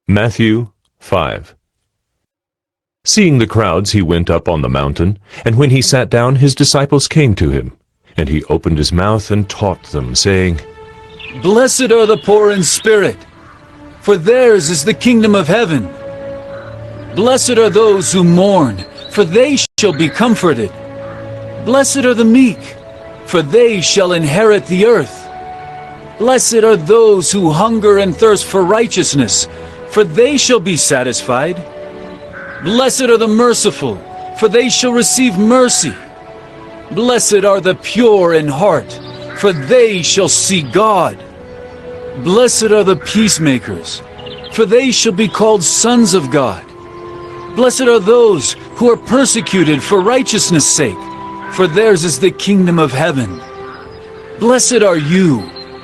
Matthew 5. Seeing the crowds, he went up on the mountain, and when he sat down, his disciples came to him. And he opened his mouth and taught them, saying, Blessed are the poor in spirit, for theirs is the kingdom of heaven. Blessed are those who mourn, for they shall be comforted. Blessed are the meek, for they shall inherit the earth. Blessed are those who hunger and thirst for righteousness, for they shall be satisfied. Blessed are the merciful, for they shall receive mercy. Blessed are the pure in heart, for they shall see God. Blessed are the peacemakers, for they shall be called sons of God. Blessed are those who are persecuted for righteousness' sake, for theirs is the kingdom of heaven. Blessed are you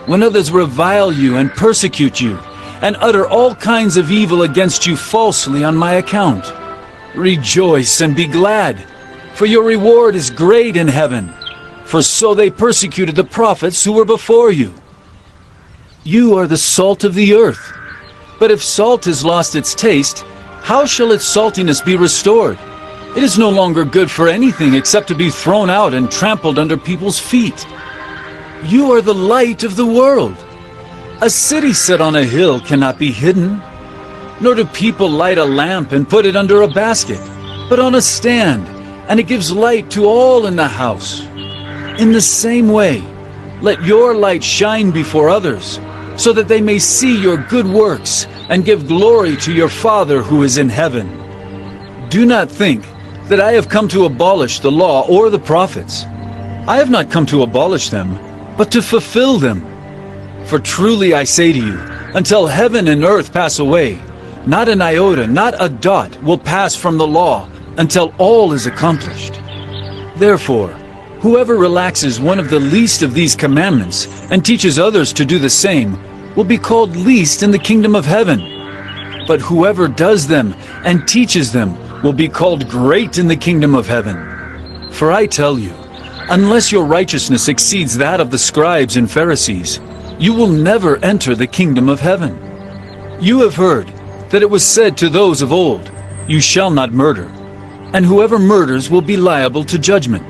when others revile you and persecute you, and utter all kinds of evil against you falsely on my account. Rejoice and be glad, for your reward is great in heaven, for so they persecuted the prophets who were before you. You are the salt of the earth. But if salt has lost its taste, how shall its saltiness be restored? It is no longer good for anything except to be thrown out and trampled under people's feet. You are the light of the world. A city set on a hill cannot be hidden. Nor do people light a lamp and put it under a basket, but on a stand, and it gives light to all in the house. In the same way, let your light shine before others, so that they may see your good works and give glory to your Father who is in heaven. Do not think that I have come to abolish the law or the prophets. I have not come to abolish them, but to fulfill them. For truly I say to you, until heaven and earth pass away, not an iota, not a dot will pass from the law until all is accomplished. Therefore, whoever relaxes one of the least of these commandments and teaches others to do the same will be called least in the kingdom of heaven. But whoever does them and teaches them will be called great in the kingdom of heaven. For I tell you, unless your righteousness exceeds that of the scribes and Pharisees, you will never enter the kingdom of heaven. You have heard that it was said to those of old, You shall not murder, and whoever murders will be liable to judgment.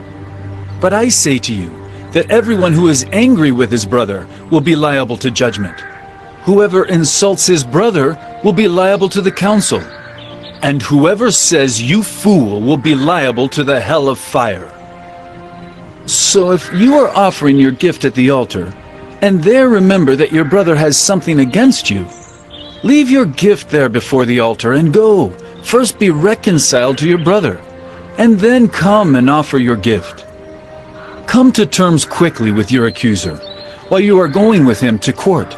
But I say to you that everyone who is angry with his brother will be liable to judgment. Whoever insults his brother will be liable to the council, and whoever says you fool will be liable to the hell of fire. So if you are offering your gift at the altar, and there remember that your brother has something against you, leave your gift there before the altar and go. First be reconciled to your brother, and then come and offer your gift. Come to terms quickly with your accuser, while you are going with him to court,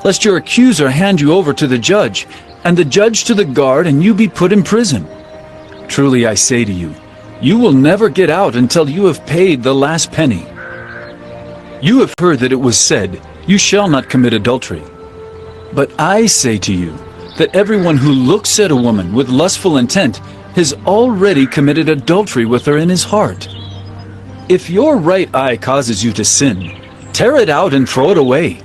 lest your accuser hand you over to the judge, and the judge to the guard, and you be put in prison. Truly I say to you, you will never get out until you have paid the last penny. You have heard that it was said, You shall not commit adultery. But I say to you that everyone who looks at a woman with lustful intent has already committed adultery with her in his heart. If your right eye causes you to sin, tear it out and throw it away.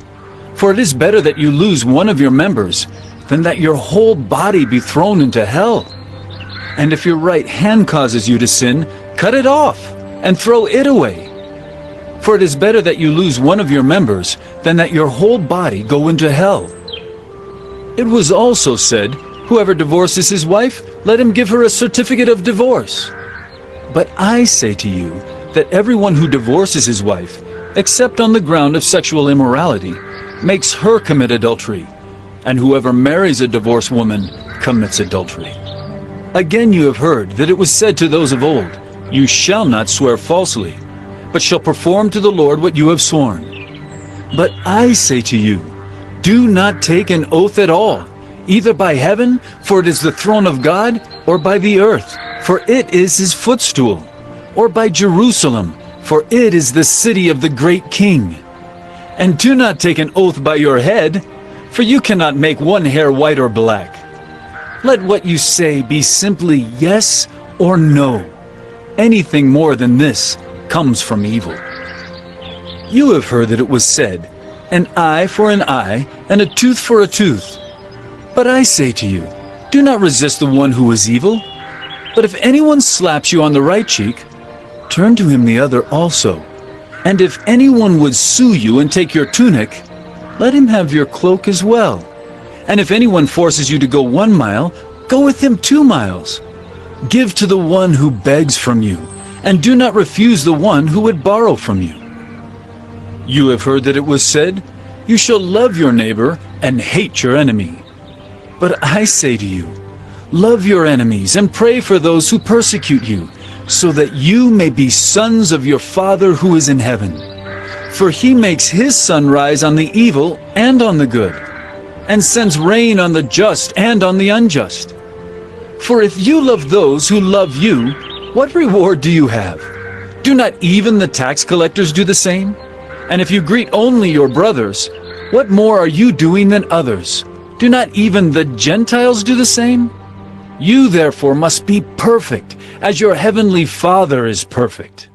For it is better that you lose one of your members than that your whole body be thrown into hell. And if your right hand causes you to sin, cut it off and throw it away. For it is better that you lose one of your members than that your whole body go into hell. It was also said, Whoever divorces his wife, let him give her a certificate of divorce. But I say to you that everyone who divorces his wife, except on the ground of sexual immorality, makes her commit adultery, and whoever marries a divorced woman commits adultery. Again you have heard that it was said to those of old, You shall not swear falsely, but shall perform to the Lord what you have sworn. But I say to you, do not take an oath at all, either by heaven, for it is the throne of God, or by the earth, for it is his footstool, or by Jerusalem, for it is the city of the great King. And do not take an oath by your head, for you cannot make one hair white or black. Let what you say be simply yes or no. Anything more than this comes from evil. You have heard that it was said, An eye for an eye, and a tooth for a tooth. But I say to you, do not resist the one who is evil. But if anyone slaps you on the right cheek, turn to him the other also. And if anyone would sue you and take your tunic, let him have your cloak as well. And if anyone forces you to go 1 mile, go with him 2 miles. Give to the one who begs from you, and do not refuse the one who would borrow from you. You have heard that it was said, you shall love your neighbor and hate your enemy. But I say to you, love your enemies and pray for those who persecute you, so that you may be sons of your Father who is in heaven. For he makes his sun rise on the evil and on the good, and sends rain on the just and on the unjust. For if you love those who love you, what reward do you have? Do not even the tax collectors do the same? And if you greet only your brothers, what more are you doing than others? Do not even the Gentiles do the same? You therefore must be perfect, as your heavenly Father is perfect.